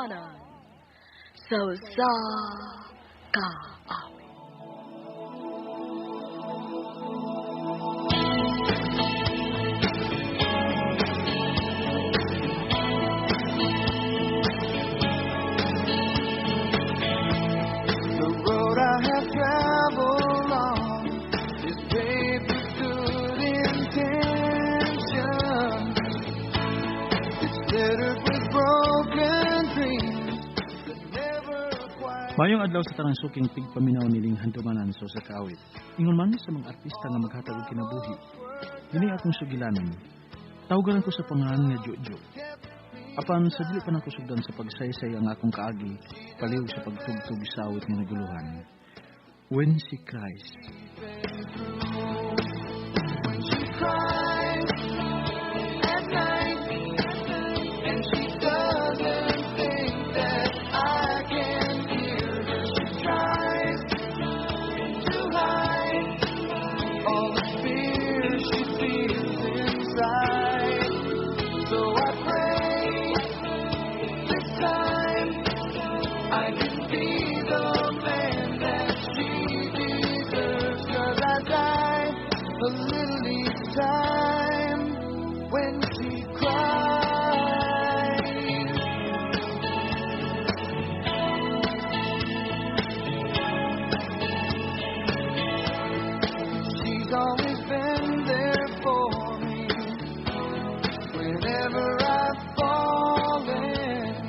Manan. So sa kaawit. Mayong adlaw sa tanang suking tigpaminaw niling handumanan so sa kaawit. Ingon man sa mga artista nga maghatag og kinabuhi. Dili akong sugilanon. Tawgaran ko sa pangalan nga Jojo. Apan sa dili pa nako sugdan sa pagsaysay ang akong kaagi, paliw sa pagtugtog sa awit nga naguluhan. When She Cries. When she cries at night and she doesn't think that I can hear her. She tries to hide all the fear she feels inside. So I pray this time I can be the man that she deserves. 'Cause I die a little each time when she cries. She's always been there for me whenever I've fallen.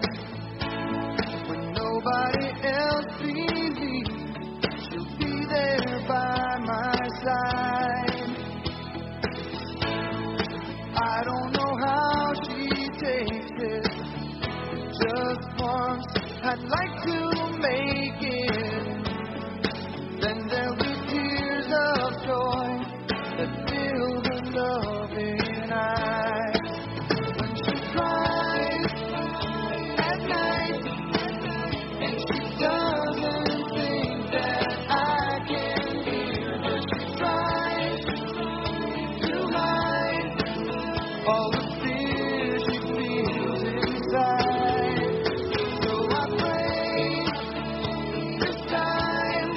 When nobody else believes, she'll be there by my side. I don't know how she takes it. Just once I'd like to make it. Then there'll be tears of joy that fill the loving eyes. When she cries at night and she doesn't think that I can hear her. She tries to hide all the fear she feels inside. So I pray this time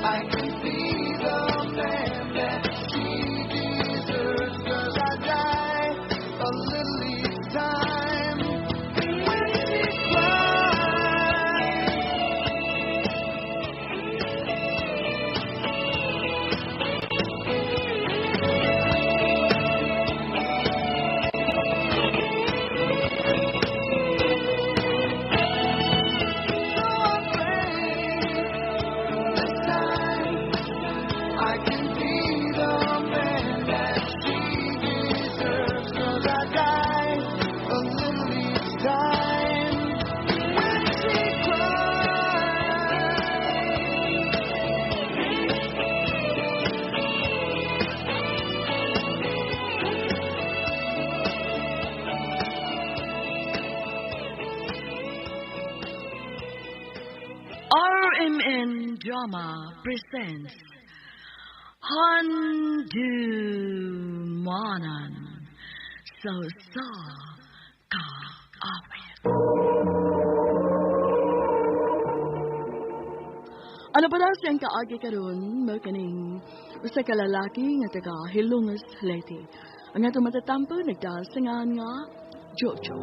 I can be the man that she deserves. 'Cause I die a little each time when she cries. So I pray this time I can be the man that she deserves. 'Cause I die a little each time when she cries. RMN Drama presents Handumanan. So sa kaawit. Ano ba daw siyang kaagi karon mo kaning usa ka lalaki nga taga Hilongos Leyte. Ang atong matatampo nagdasingan nga Jojo.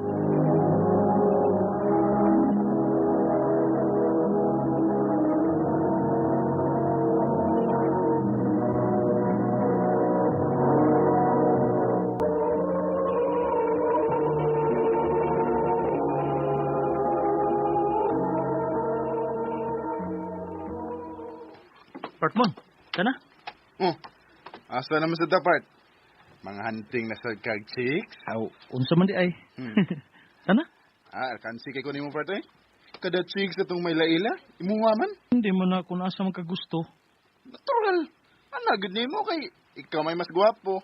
Partmon, kana? Oh, asa naman sa dapat? Mga hunting na sa kag chicks? Aw, unsa man di ay. Kana? Kansi kay ko nimo parte. Kada chicks atong may laila, imuha man. Hindi mo na kung asa magkagusto. Natural. Ana gud nimo kay ikaw may mas gwapo.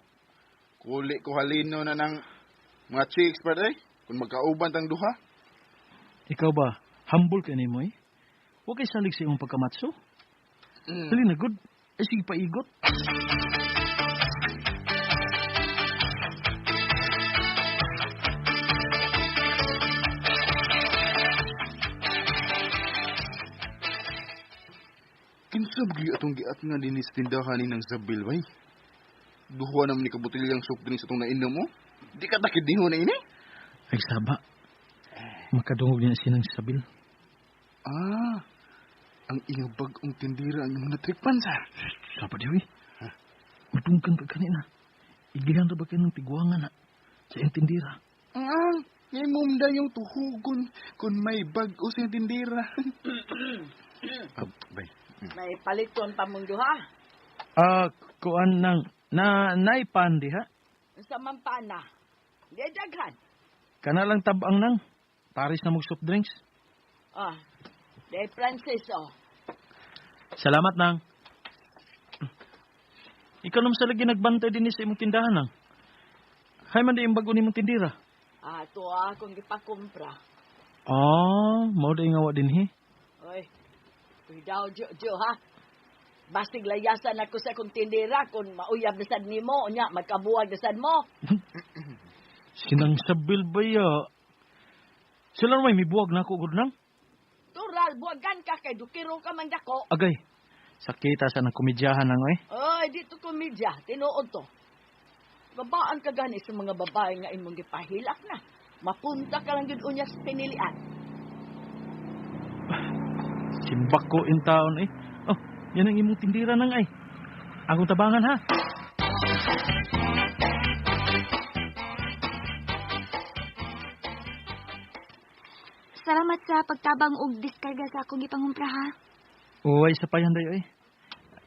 Kuli ko halino na ng mga chicks parte. Kung magkauban tang duha. Ikaw ba, humble ka nimo eh? Huwag kay salig sa imong pagkamatso. Dali na good. Ay sige paigot. Kinsa bagi atong giat nga din sa tindahan ni ng Zabil, bay? Duha naman ni kabutilyang soft drinks atong nainom mo? Di ka takid din ho na ini? Ay, saba. Makadungog niya sinang Sabil. Ah, ang iyong bagong tindira ang mga natrikpan, sir. Saba diyo eh. Matungkang ka kanina. Igilan ra ba kayo ng tiguangan na sa iyong tindira? Ngay mumda yung tuhugon kung may bag o sa tindira. Bay. May paliton pa mong duha. Kuan nang naipan diha. Sa mampana. Di daghan. Kana lang tabang nang. Paris na mong soft drinks. Di Francis, Salamat nang. Ikaw naman sa lagi nagbantay din sa imong tindahan nang. Hay man di yung bago ni mong tindira. Ito akong gipakumpra. Mao di nga wa din he. Oy, daw jo ha. Basig layasan ako sa akong tindira kung mauyab na sad nimo, nya magkabuwag na sad mo. Sinang Sabil ba ya? Sila may mibuwag na ako, gud nang. Tural, buwagan ka kay dukiro ka man dako. Agay, sakita sa nang komedyahan nang eh. Oy, dito komedya, tinuod to. Babaan ka gani sa mga babae nga imong gipahilak na. Mapunta ka lang gid unya sa pinilian. Simbak ko in taon eh. Yan ang imong tindira nang ay. Akong tabangan ha. Salamat sa pagtabang og diskarga sa akong gipangumpra ha. Uway sa payan dayo eh.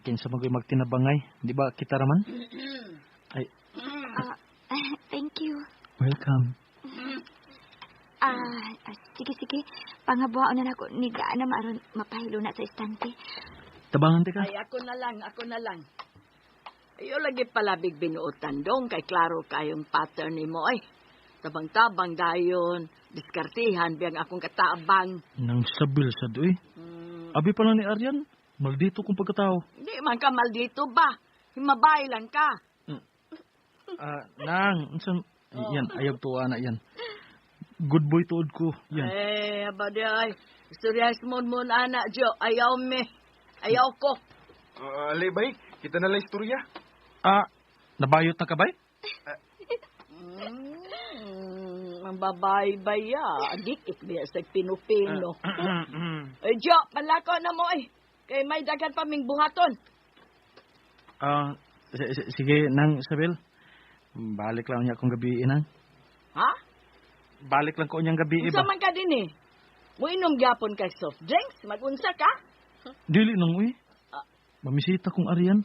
Kinsa magoy magtinabangay, di ba kita raman? Ay, Thank you. welcome. Sige. Pangabuhaon na nako ni gaan na maron mapahilo na sa istante. Tabangan ti ka. Ay, ako na lang. Ayo lagi pala big binuotan dong, kay klaro kayong pattern ni mo ay. Tabang-tabang dayon, diskartihan, biyang akong katabang. Nang Sabil sa doy. Abi pa lang ni Aryan, maldito kong pagkatao. Hindi man ka maldito ba? Himabay lang ka. Nang, yan, ayaw tuwa na yan. Good boy tuod ko, yan. Abadi ay. Istoryahis mo anak, Jo. Ayaw me. Ayaw ko. Ali, bay, kita na lang istorya. Nabayot na ka ba? Ang babae ba ya? Adikit biya sa pinupino. Jo, palako na mo eh. Kay may dagan pa ming buhaton. Sige, nang Sabil. Balik lang niya akong gabi, nang. Ha? Balik lang ko niyang gabi, Unsa iba. man ka din eh? Muinom gyapon kay soft drinks, magunsa ka? Dili nang, uy. Mamisita kong Aryan.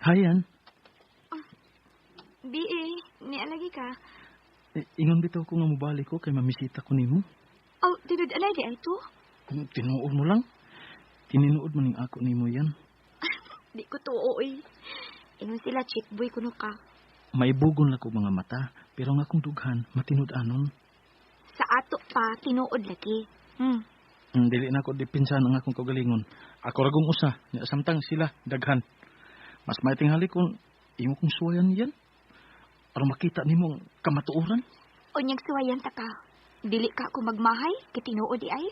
Hayan, Nialagi ka. ingon bitaw ko nga mubalik ko kay mamisita ko nimo. Tidod alay di ay to? Tinuod mo lang. Tininuod mo ning ako nimo yan. Di ko tuo eh. Ingon sila chick boy kuno ka. Maibugon lang ko mga mata, pero nga akong dughan, matinud-anon. Sa ato pa, tinuod lagi. Dili na ako dipinsan ang akong kagalingon. Ako ragong usa, nya samtang sila daghan. Mas may tingali kung imo kong suwayan yan. Para makita nimo ang kamatuoran. Unyag suwayan ta ka. Dili ka ako magmahay, kitinuod di ay.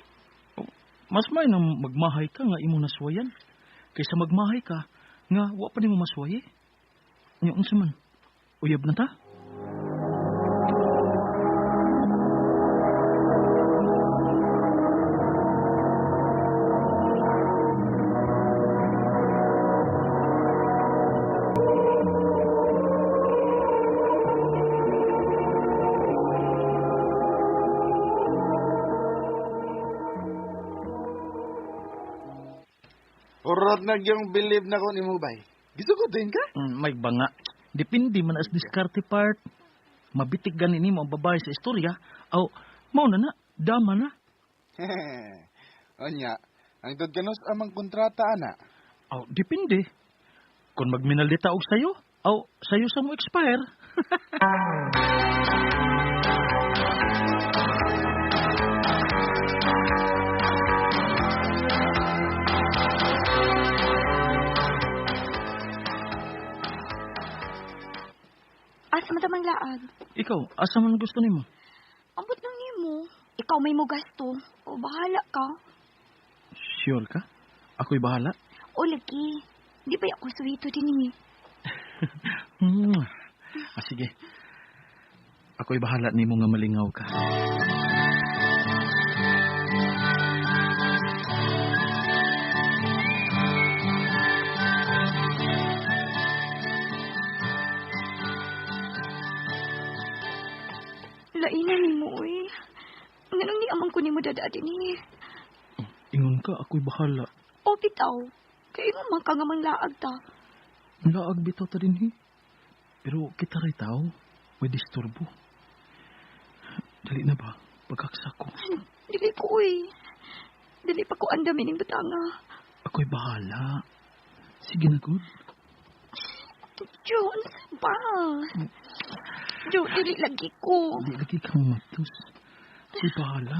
Mas may nang magmahay ka nga imo nasuwayan. Kaysa magmahay ka, nga wa pa nimo maswaye. Nya unsa man? Uyab na ta? Urot na yung believe na ko ni mo, bay. Gusto ko din ka? May banga. Depende man as diskarte part. Mabitig ganin mo ang babae sa istorya. Aw, mao na, dama na. Onya, ang tudkanos amang kontrata, ana. Aw, depende. Kung magminaldita og sayo, aw, sayo sa mo expire. laag. Ikaw, asa man gusto nimo? Ambot nang nimo. Ikaw may mo gasto. O bahala ka. Sure ka? Ako'y bahala. O lagi. Di ba ako suwito din eh. Sige. Ako'y bahala nimo nga malingaw ka. Lainan ni mo eh. Nganong ni amang ko ni mo dadadi ni. Ingon ka, ako'y bahala. O bitaw. Kaya mo man ka nga mang laag ta. Laag bitaw ta din Pero kita rin tao, may disturbo. Dali na ba? Pagkaksa ko. Dili ko eh. Dili pa ko andamin ng batanga. Ako'y bahala. Sige na, good. Jones, ba? Jo, dili lagi ko. Di lagi kang matus. Ako'y bahala.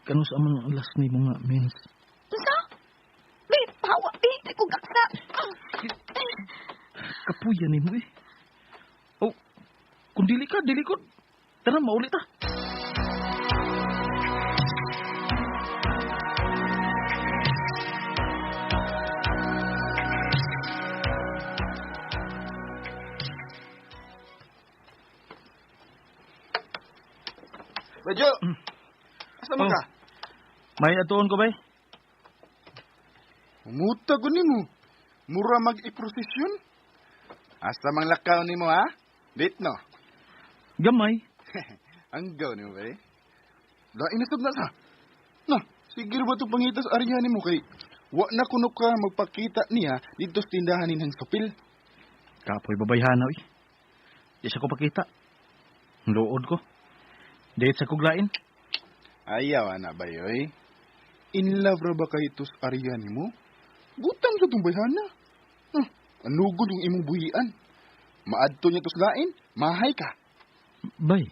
Kano sa amang alas ni mga mens? Isa? May pawa, di ko gaksa. Kapuyan ni mo eh. Oh, kung dili ka, dili ko. Tara, maulit ah. Badyo! Asa mo ka? May atuon ko ba? Umuta ko ni mo. Mura mag-iprosesyon. Asa mang lakaw ni mo, ha? Date, no? Gamay. Ang gaw ni mo, ba? Lain na na sa. No, sige ba ito pangitas arya ni mo kay wa na kuno ka magpakita niya dito sa tindahan ng supil. Kapoy babayhanaw eh. Di sa ko pakita. Luod ko. Date sa kuglain. Ayaw, ana ba yoy? In love ra ba kay ito sa arya ni mo? Butang sa tumbayhan na. Anugod yung imong buhian. Maadto niya tos lain, mahay ka. Bay.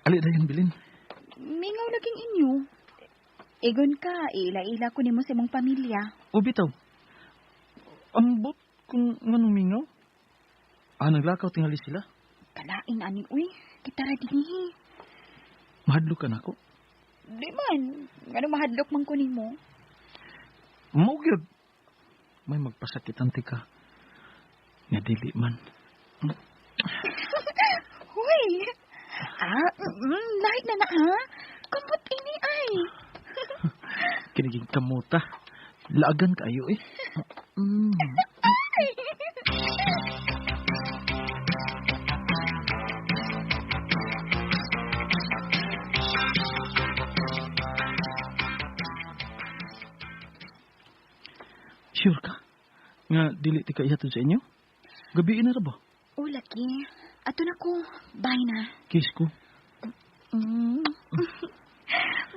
Ali dayon bilin. Mingaw laging inyo. Egon ka, ila-ila ko nimo sa imong pamilya. O bitaw. Ambot kung nganong mingaw. Naglakaw tingali sila. Kalain ani uy, kita ra dinhi. Mahadlok ka na ako. Di man, ngano mahadlok man ko nimo. Mao gyud. May magpasakitan ti ka. Nga dili man. Hoy. Lahat na ha? Kamot ini ay. Kiniging kamuta. Laagan kayo eh. Sure ka? Nga dili ti kaihatod sa inyo? Gabi na ra ba? O laki, ato na ko. Bye na. Kiss ko.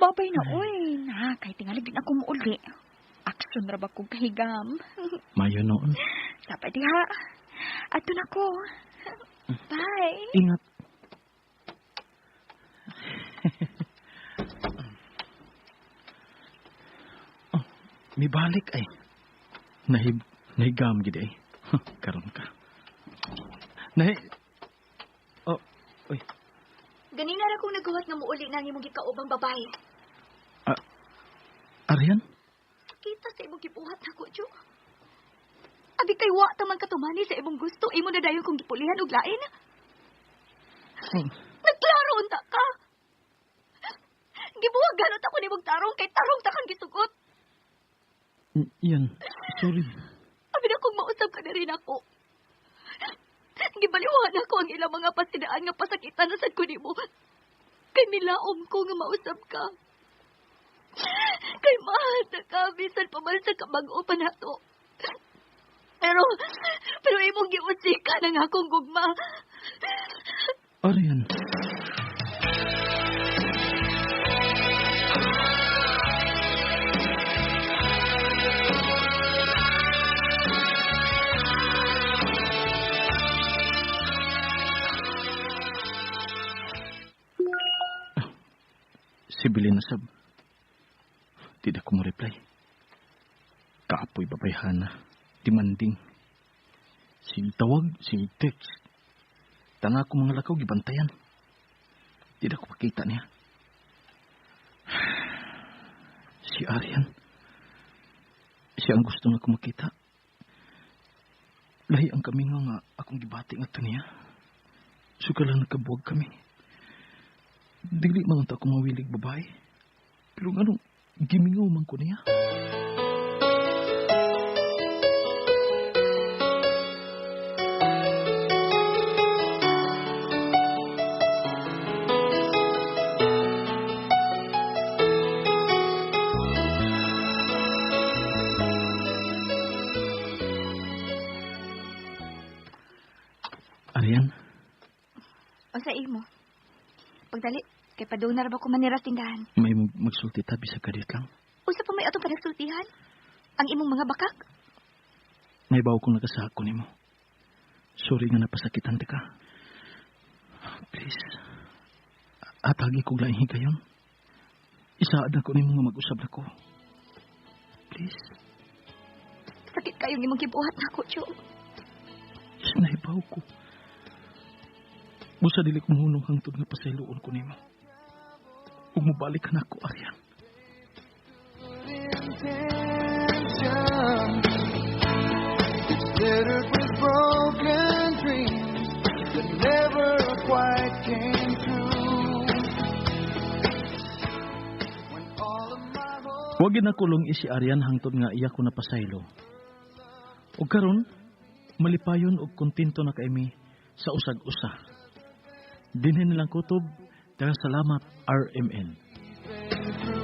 Babay na uy. Na, kahit tingalig din ako muuli. Aksyon ra ba kong kahigam? Mayo noon. Dapat diha. Ato na ko. Bye. Ingat. May balik ay. Nahigam gid ay. Karon ka. Oy. Ganina ra kong nagawas nga muuli nang imong gikaubang babae. Arian? Kita sa imong gibuhat nako, Jo. Abi kay wa taman katumani sa imong gusto, imo na dayon kong gipulihan og lain. Nagklaro unta ka. Gibuwag ganot ako nimong tarong kay tarong ta kang gisugot. Yan. Sorry. Abi na kong mausap ka na rin ako. Gibaliwan ako ang ilang mga pasidaan nga pasakitan na sad ko nimo. Kay milaom ko nga mausap ka. Kay mahal na ka, bisan pa man sa kabag-o pa nato. Pero imong giusika ng akong gugma. Arian. Si Bilin na sab. Tidak ko mo reply. Kaapoy babayhana. Demanding. Sige tawag, sige text. Tanga ko mga lakaw, gibantayan. Tidak ko makita niya. Si Aryan. Siya ang gusto nga ko makita. Lahi ang kami nga akong gibati nga ito niya. Sugalang nagkabuwag kami. Dili man ta ko mawilig babae. Pero nga gimingaw man ko niya. Aryan, O sa imo. Pagdali, kay padunar ba ko manira sa tindahan? may magsulti ta bisag kadit lang. Usa pa may atong panagsultihan? Ang imong mga bakak? May baw kong nagasaha ko nimo. Sorry nga napasakitan ti ka. Please. Atagi kong laing higayon. Isaad na ko nimo nga mag-usab na ko. Please. Sakit kayong imong gibuhat na ako, Jo. Sinaibaw ko. Busa dili kong hunong hangtod nga pasayloon ko nimo. Huwag mo balik na ako, Aryan. Intention. It's littered with broken dreams that never quite came true. When all of my hopes Huwag ginakulong isi Aryan hangtod nga iya ko napasaylo. O karon, malipayon og kontento na kaimi sa usag-usa. Dinhin nilang kutob, daghang salamat RMN. been through.